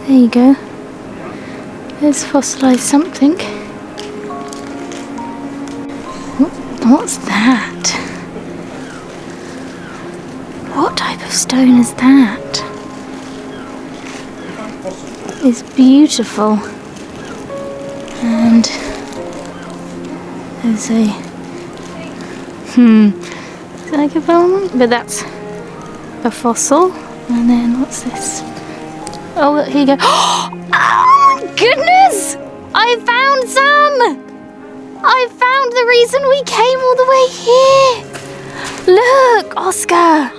There you go. There's fossilised something. What's that? What type of stone is that? It's beautiful. And there's a is it like a bone? But that's a fossil. And then what's this? Oh, look, here you go. Oh my goodness! I found some! I found the reason we came all the way here. Look, Oscar.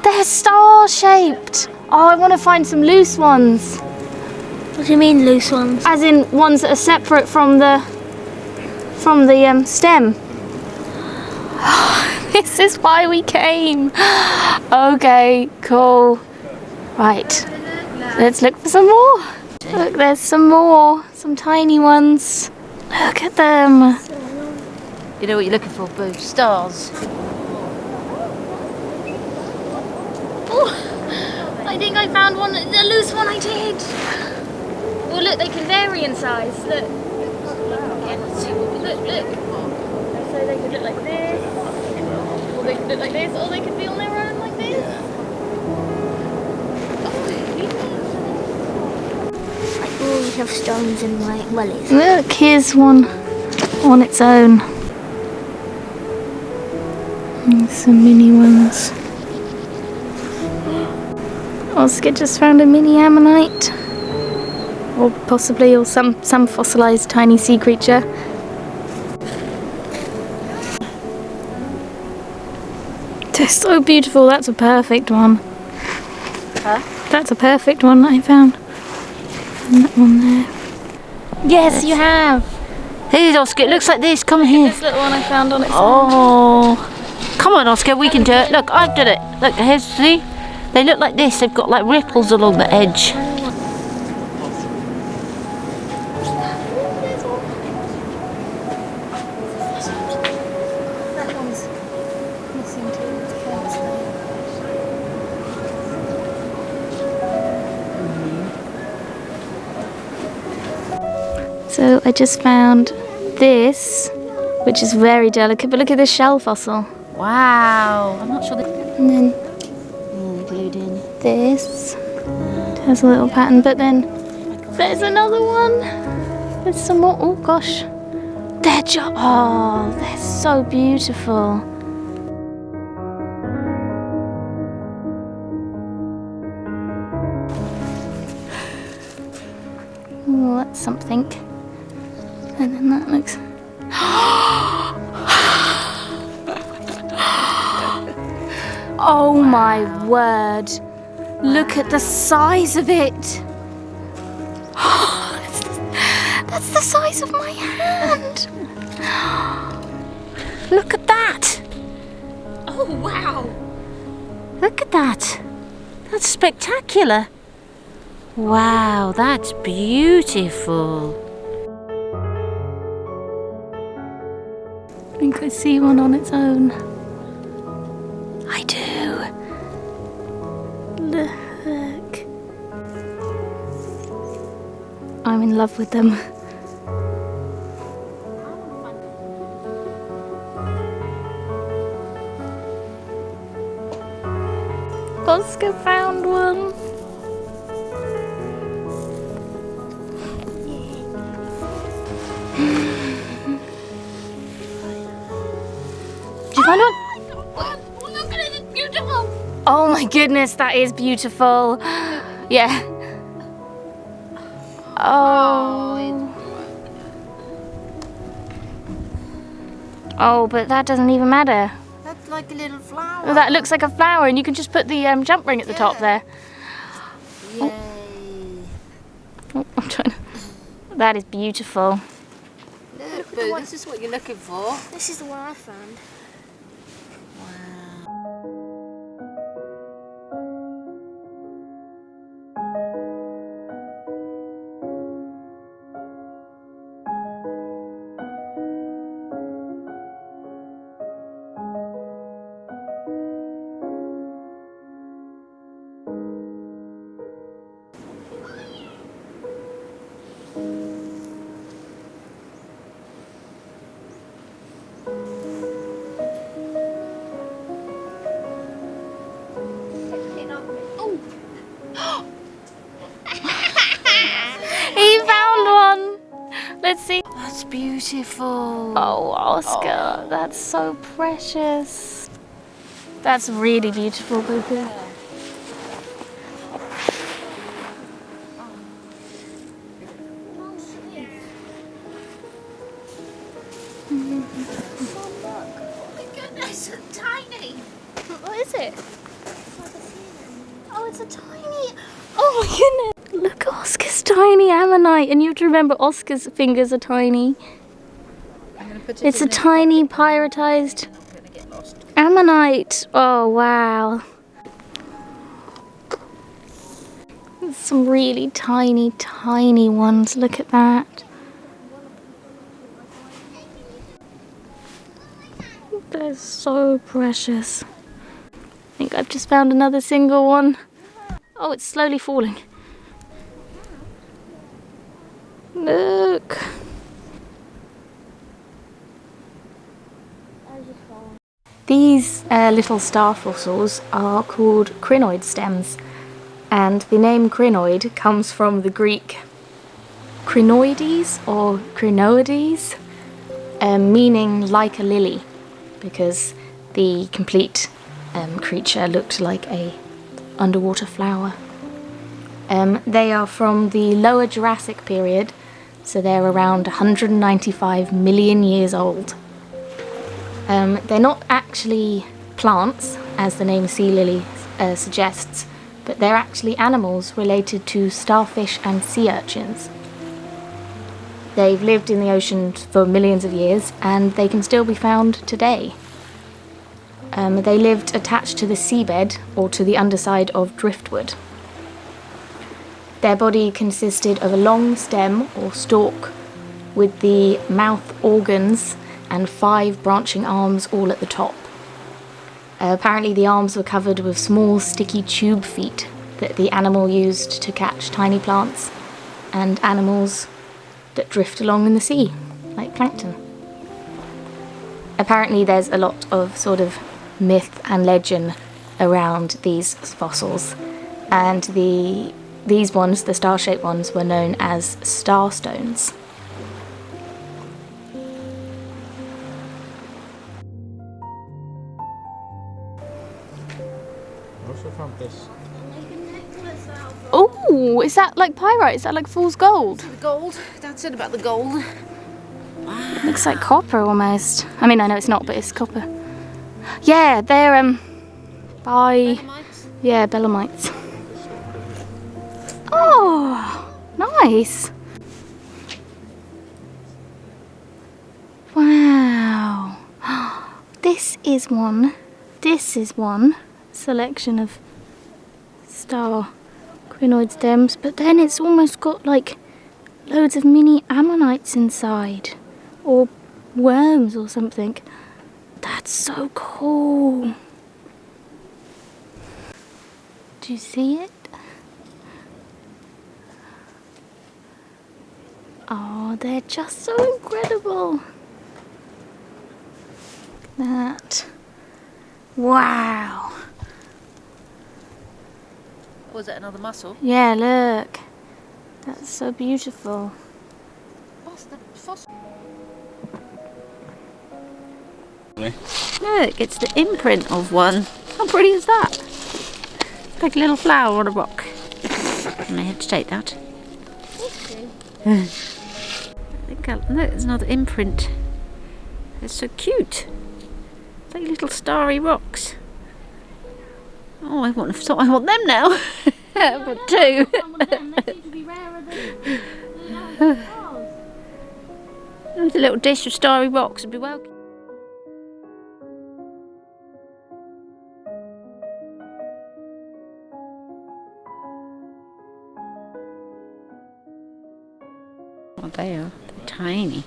They're star-shaped. Oh, I want to find some loose ones. What do you mean loose ones? As in ones that are separate from the stem. This is why we came. Okay, cool. Right, let's look for some more. Look, there's some more. Some tiny ones. Look at them. You know what you're looking for, Boo? Stars. Oh, I think I found one, a loose one I did. Well, look, they can vary in size. Look. Look. So they could look like this, or they could look like this, or they could be on their own like this. Like all you have stones in my wellies. Look, here's one on its own. And some mini ones. Oscar just found a mini ammonite. Or possibly, or some fossilised tiny sea creature. They're so beautiful. That's a perfect one. Huh? That's a perfect one that I found. And that one there. Yes, you have. Here's Oscar. It looks like this. Come here. This little one I found on its own. Oh, come on, Oscar. We can do it. Look, I've done it. Look, here's, see? They look like this. They've got like ripples along the edge. That one's missing too. So I just found this, which is very delicate, but look at this shell fossil. Wow. I'm not sure that... And then glued in. this. It has a little pattern, but then there's another one. There's some more. Oh gosh. They're so beautiful. Oh, that's something. And then that looks... Oh my word. Look at the size of it. That's the size of my hand. Look at that. Oh, wow. Look at that. That's spectacular. Wow, that's beautiful. I think I see one on its own. I do. Look. I'm in love with them. Oscar found one. Did you find one? Oh, look at it, it's beautiful. Oh my goodness, that is beautiful. Yeah. Oh. Oh, but that doesn't even matter. That's like a little flower. That looks like a flower, and you can just put the jump ring at the top there. Yay. Oh, I'm trying to... That is beautiful. Look, Boo, this is what you're looking for. This is the one I found. Let's see. That's beautiful. Oh, Oscar, that's so precious. That's really beautiful, Boo. Goodness, so tiny. What is it? Oh, it's a tiny... Oh my goodness. Look, Oscar's tiny ammonite. And you have to remember Oscar's fingers are tiny. It's a tiny pyretized ammonite. Oh, wow. There's some really tiny, tiny ones. Look at that. They're so precious. I think I've just found another single one. Oh, it's slowly falling. Look. These little star fossils are called crinoid stems, and the name crinoid comes from the Greek crinoides or crinoides, meaning like a lily, because the complete creature looked like a underwater flower. They are from the lower Jurassic period, so they're around 195 million years old. They're not actually plants, as the name sea lily suggests, but they're actually animals related to starfish and sea urchins. They've lived in the ocean for millions of years, and they can still be found today. They lived attached to the seabed or to the underside of driftwood. Their body consisted of a long stem or stalk with the mouth organs and 5 branching arms all at the top. Apparently the arms were covered with small sticky tube feet that the animal used to catch tiny plants and animals that drift along in the sea, like plankton. Apparently there's a lot of sort of myth and legend around these fossils, and these ones, the star-shaped ones, were known as star stones. I also found this. Oh, is that like pyrite? Is that like fool's gold? The gold. Dad said about the gold. Looks like copper almost. I mean, I know it's not, but it's copper. Yeah, they're Belemnites? yeah, Belemnites. Oh, nice. Wow. This is one selection of star crinoid stems, but then it's almost got like loads of mini ammonites inside, or worms or something. That's so cool. Do you see it? Oh, they're just so incredible. Look at that. Wow. Was it another mussel? Yeah, look. That's so beautiful. What's the fossil? Really? Look, it's the imprint of one. How pretty is that? Like a little flower on a rock. And I had to take that. Look, there's another imprint. It's so cute. It's like little starry rocks. Oh, I want them now. I've got 2. With a little dish of starry rocks would be welcome. Oh, they are. They're tiny.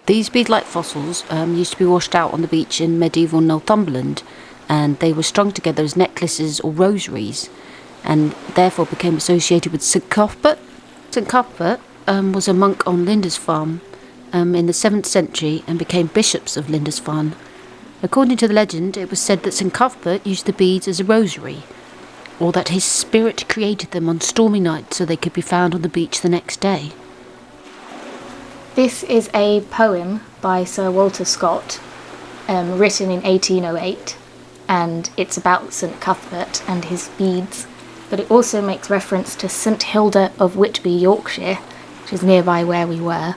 These bead-like fossils used to be washed out on the beach in medieval Northumberland, and they were strung together as necklaces or rosaries, and therefore became associated with St Cuthbert. St Cuthbert was a monk on Lindisfarne in the 7th century and became bishops of Lindisfarne. According to the legend, it was said that St Cuthbert used the beads as a rosary, or that his spirit created them on stormy nights so they could be found on the beach the next day. This is a poem by Sir Walter Scott, written in 1808, and it's about St Cuthbert and his beads, but it also makes reference to St Hilda of Whitby, Yorkshire, which is nearby where we were,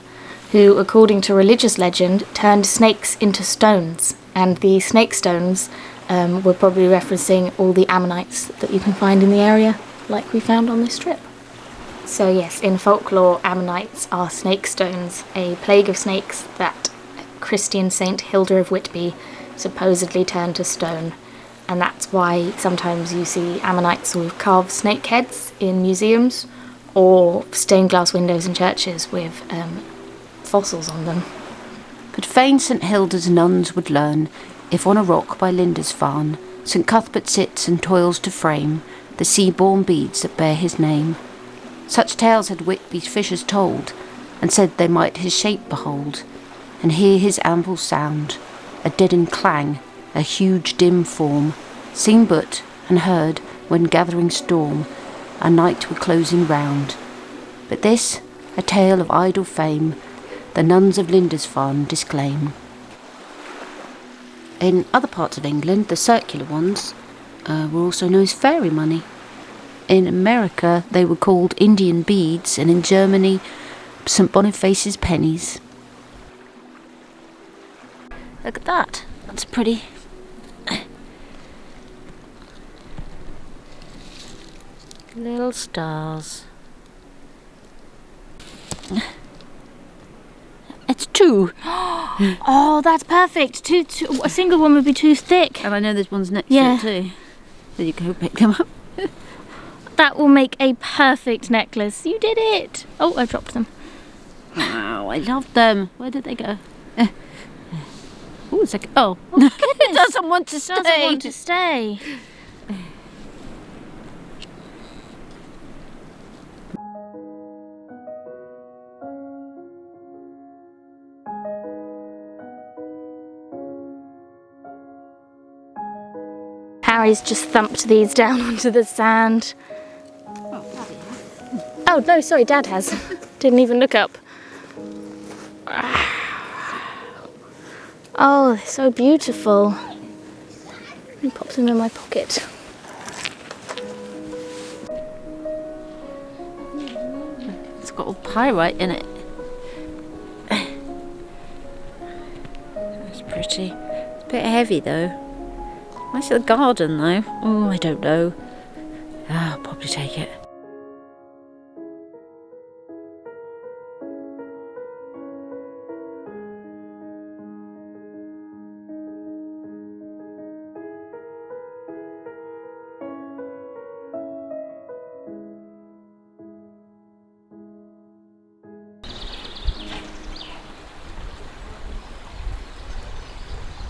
who, according to religious legend, turned snakes into stones, and the snake stones were probably referencing all the ammonites that you can find in the area, like we found on this trip. So yes, in folklore, ammonites are snake stones, a plague of snakes that Christian Saint Hilda of Whitby supposedly turned to stone. And that's why sometimes you see ammonites with carved snake heads in museums, or stained glass windows in churches with fossils on them. But fain St Hilda's nuns would learn, if on a rock by Lindisfarne St Cuthbert sits and toils to frame the sea-born beads that bear his name. Such tales had Whitby's fishers told, and said they might his shape behold, and hear his ample sound, a deadened clang, a huge dim form, seen but and heard when gathering storm, a night were closing round. But this, a tale of idle fame, the nuns of Lindisfarne disclaim. In other parts of England, the circular ones were also known as fairy money. In America, they were called Indian beads, and in Germany, St Boniface's pennies. Look at that. That's pretty. Little stars. It's two. Oh, that's perfect. A single one would be too thick. And I know there's ones next Yeah. to it too. So you go pick them up. That will make a perfect necklace. You did it. Oh, I dropped them. Wow, I love them. Where did they go? Oh, it's like, oh. Goodness. It doesn't want to stay. Doesn't want to stay. Harry's just thumped these down onto the sand. Oh, no, sorry, Dad has. Didn't even look up. Oh, they're so beautiful. Let me pop them in my pocket. It's got all pyrite in it. That's pretty. It's a bit heavy though. Nice little garden though. Oh, I don't know. I'll probably take it.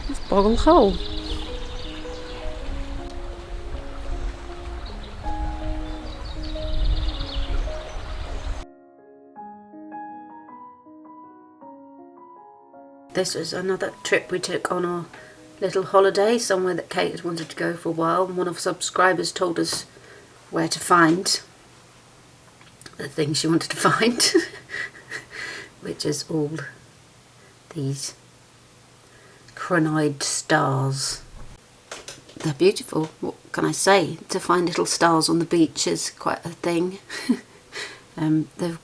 It's Boggle Hole. This was another trip we took on our little holiday, somewhere that Kate had wanted to go for a while, and one of our subscribers told us where to find the thing she wanted to find, which is all these Crinoid stars. They're beautiful. What can I say? To find little stars on the beach is quite a thing. They've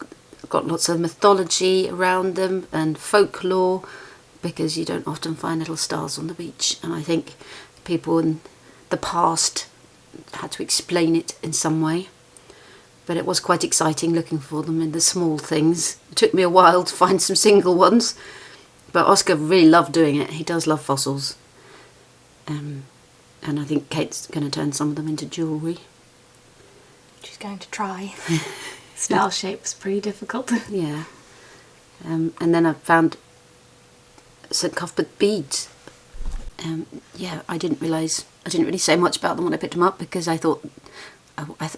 got lots of mythology around them and folklore, because you don't often find little stars on the beach, and I think people in the past had to explain it in some way. But it was quite exciting looking for them in the small things. It took me a while to find some single ones, but Oscar really loved doing it. He does love fossils. And I think Kate's going to turn some of them into jewellery. She's going to try. Star shape's pretty difficult. Yeah. And then I found St Cuthbert beads. Yeah, I didn't really say much about them when I picked them up, because I thought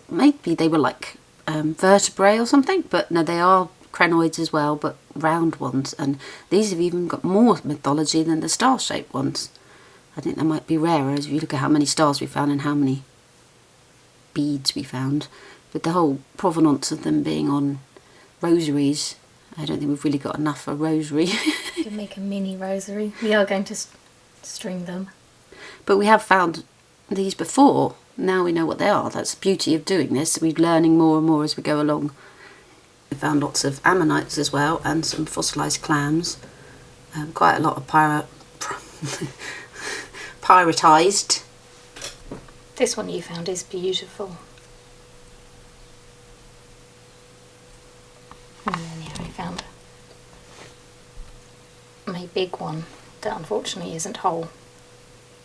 maybe they were like vertebrae or something, but no, they are crinoids as well, but round ones, and these have even got more mythology than the star-shaped ones. I think they might be rarer as you look at how many stars we found and how many beads we found, but the whole provenance of them being on rosaries I don't think we've really got enough for a rosary. To make a mini rosary. We are going to string them. But we have found these before. Now we know what they are. That's the beauty of doing this. We're learning more and more as we go along. We found lots of ammonites as well, and some fossilised clams. Quite a lot of pyrotised. This one you found is beautiful. And then here we found a big one that unfortunately isn't whole.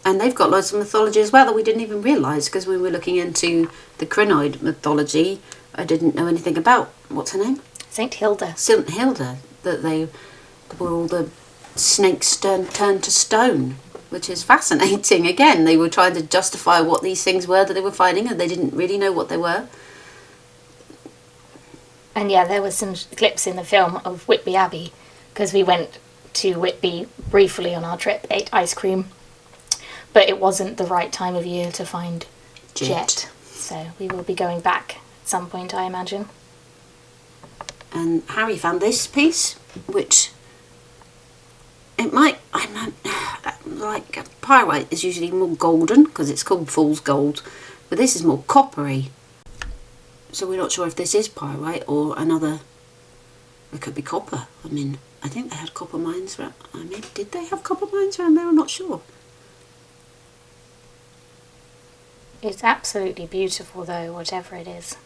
And they've got loads of mythology as well that we didn't even realise, because when we were looking into the Crinoid mythology, I didn't know anything about, what's her name? St Hilda. St Hilda, that they were all the snakes turned to stone, which is fascinating. Again, they were trying to justify what these things were that they were finding, and they didn't really know what they were. And yeah, there were some clips in the film of Whitby Abbey, because we went to Whitby briefly on our trip, ate ice cream, but it wasn't the right time of year to find jet. So we will be going back at some point, I imagine. And Harry found this piece, which it might, I'm not, like pyrite is usually more golden because it's called fool's gold, but this is more coppery. So we're not sure if this is pyrite or another. It could be copper. I mean, I think they had copper mines around. I mean, did they have copper mines around there? I'm not sure. It's absolutely beautiful though, whatever it is.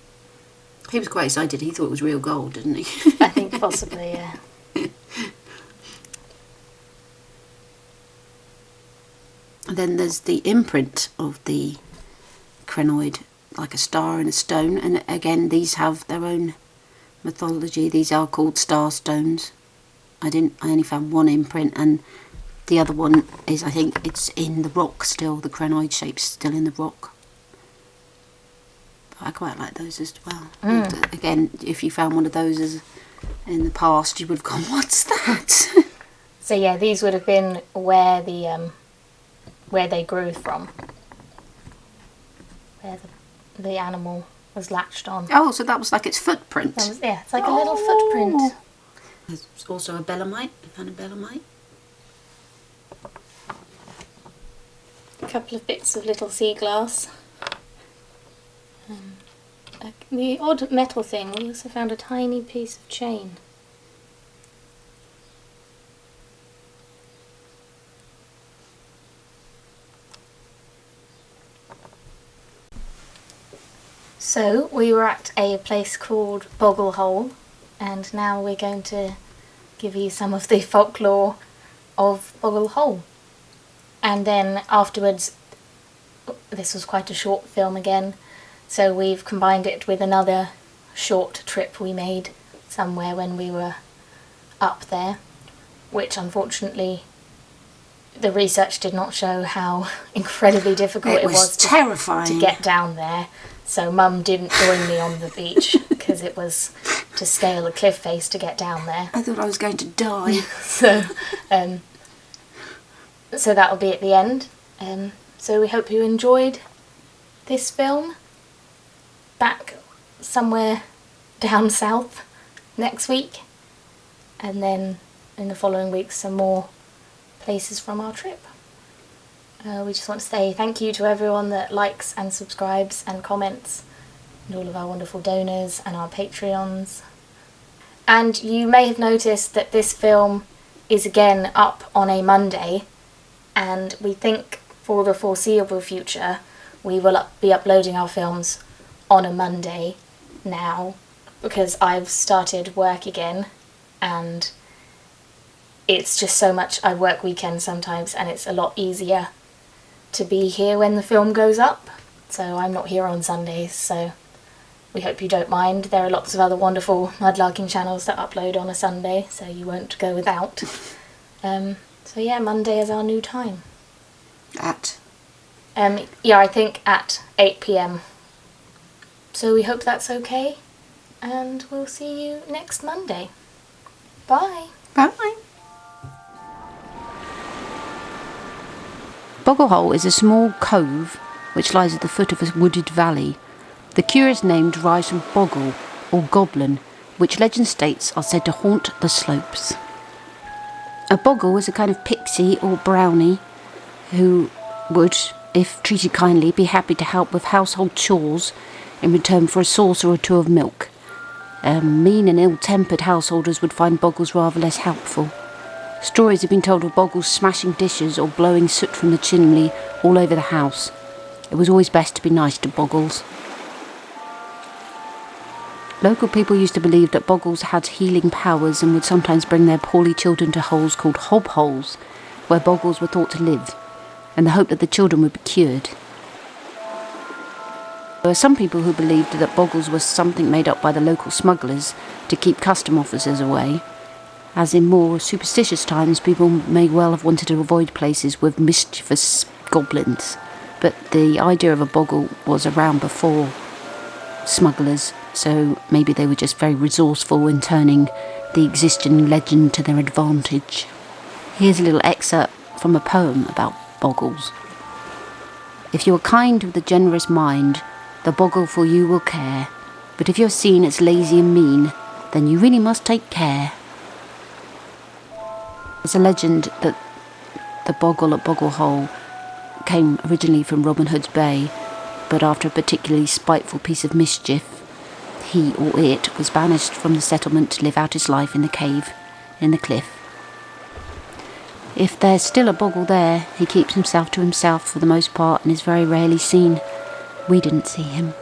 He was quite excited. He thought it was real gold, didn't he? I think possibly, yeah. And then there's the imprint of the crinoid, like a star in a stone. And again, these have their own mythology. These are called star stones. I only found one imprint, and the other one is, I think it's in the rock still. The crinoid shape's still in the rock. But I quite like those as well. Again, if you found one of those in the past, you would have gone, "What's that?" So yeah, these would have been where they grew from, where the animal was latched on. Oh, so that was like its footprint. It's like a little footprint. There's also a belemite. I found a belemite. A couple of bits of little sea glass. The odd metal thing. We also found a tiny piece of chain. So we were at a place called Boggle Hole, and now we're going to give you some of the folklore of Boggle Hole. And then afterwards, this was quite a short film again, so we've combined it with another short trip we made somewhere when we were up there, which unfortunately the research did not show how incredibly difficult it was terrifying to get down there. So Mum didn't join me on the beach because it was to scale a cliff face to get down there. I thought I was going to die. So that'll be at the end. So we hope you enjoyed this film. Back somewhere down south next week. And then in the following weeks some more places from our trip. We just want to say thank you to everyone that likes and subscribes and comments, and all of our wonderful donors and our Patreons. And you may have noticed that this film is again up on a Monday, and we think for the foreseeable future we will be uploading our films on a Monday now, because I've started work again and it's just so much. I work weekends sometimes and it's a lot easier to be here when the film goes up, so I'm not here on Sundays, so we hope you don't mind. There are lots of other wonderful mudlarking channels that upload on a Sunday, so you won't go without. So yeah, Monday is our new time. I think at 8 PM. So we hope that's okay, and we'll see you next Monday. Bye! Bye. Boggle Hole is a small cove which lies at the foot of a wooded valley. The curious name derives from boggle, or goblin, which legend states are said to haunt the slopes. A boggle is a kind of pixie or brownie who would, if treated kindly, be happy to help with household chores in return for a saucer or two of milk. Mean and ill-tempered householders would find boggles rather less helpful. Stories have been told of boggles smashing dishes or blowing soot from the chimney all over the house. It was always best to be nice to boggles. Local people used to believe that boggles had healing powers and would sometimes bring their poorly children to holes called hob holes, where boggles were thought to live, and the hope that the children would be cured. There were some people who believed that boggles was something made up by the local smugglers to keep custom officers away, as in more superstitious times people may well have wanted to avoid places with mischievous goblins, but the idea of a boggle was around before smugglers, so maybe they were just very resourceful in turning the existing legend to their advantage. Here's a little excerpt from a poem about boggles. If you are kind with a generous mind, the boggle for you will care, but if you're seen as lazy and mean, then you really must take care. There's a legend that the boggle at Boggle Hole came originally from Robin Hood's Bay, but after a particularly spiteful piece of mischief, he or it was banished from the settlement to live out his life in the cave, in the cliff. If there's still a boggle there, he keeps himself to himself for the most part and is very rarely seen. We didn't see him.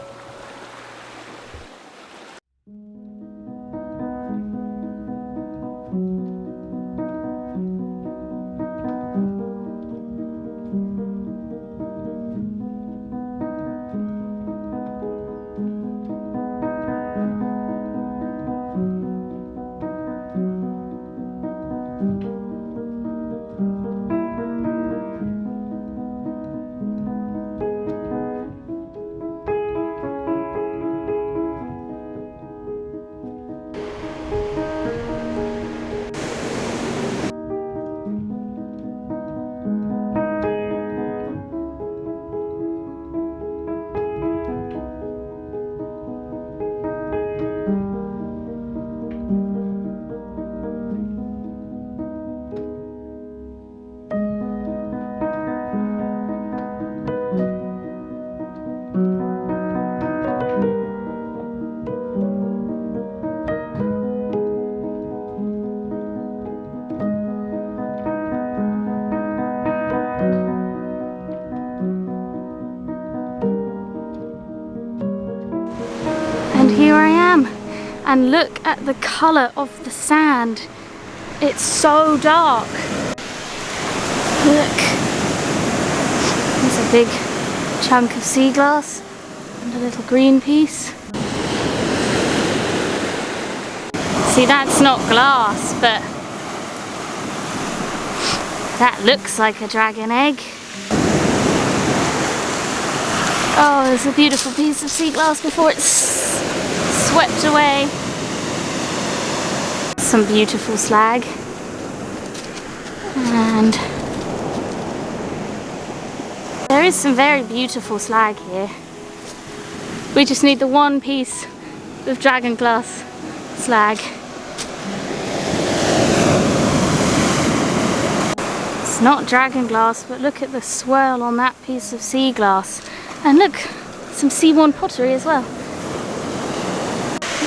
And here I am, and look at the colour of the sand. It's so dark. Look, there's a big chunk of sea glass and a little green piece. See, that's not glass, but that looks like a dragon egg. Oh, there's a beautiful piece of sea glass before it's swept away. Some beautiful slag. And there is some very beautiful slag here. We just need the one piece of dragon glass slag. It's not dragon glass, but look at the swirl on that piece of sea glass. And look, some seaworn pottery as well.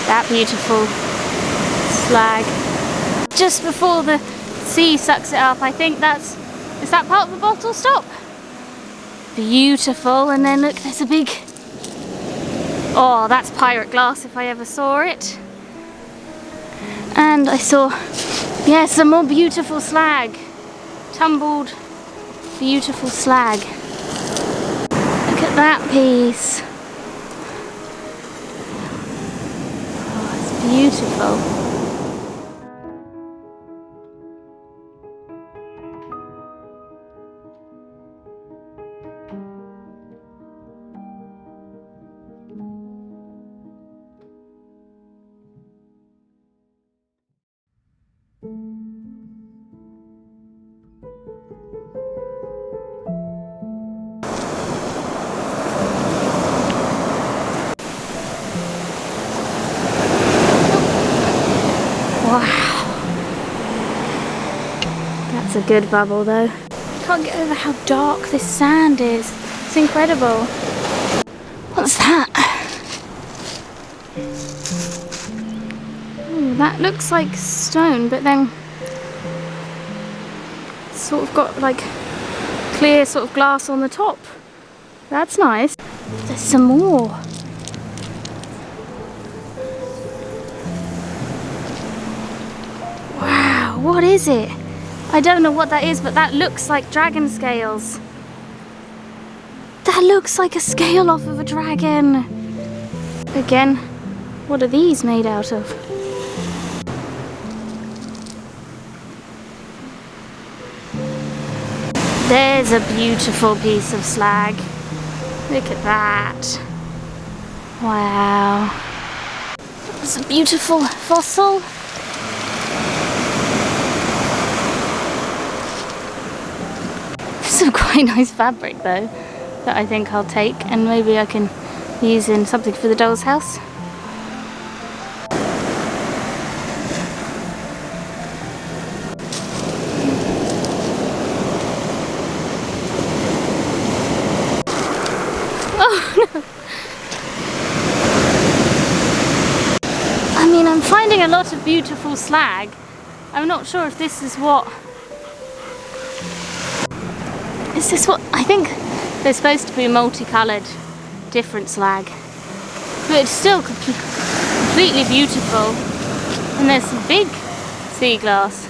That beautiful slag. Just before the sea sucks it up, I think is that part of the bottle stop? Beautiful, and then look, there's a big, oh, that's pirate glass if I ever saw it. And I saw, yeah, some more beautiful slag. Tumbled, beautiful slag. Look at that piece. Oh, it's beautiful. That's a good bubble though. Can't get over how dark this sand is. It's incredible. What's that? Ooh, that looks like stone, but then it's sort of got like clear sort of glass on the top. That's nice. There's some more. Wow, what is it? I don't know what that is, but that looks like dragon scales. That looks like a scale off of a dragon. Again, what are these made out of? There's a beautiful piece of slag. Look at that. Wow. That's a beautiful fossil. Some quite nice fabric though, that I think I'll take, and maybe I can use in something for the doll's house. Oh no! I mean, I'm finding a lot of beautiful slag. I'm not sure if this is what... Is this what... I think they're supposed to be multicoloured, different slag. But it's still completely beautiful. And there's some big sea glass.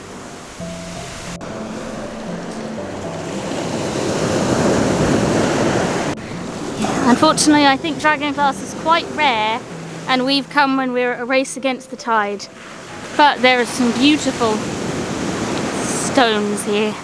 Unfortunately, I think dragon glass is quite rare, and we've come when we're at a race against the tide. But there are some beautiful stones here.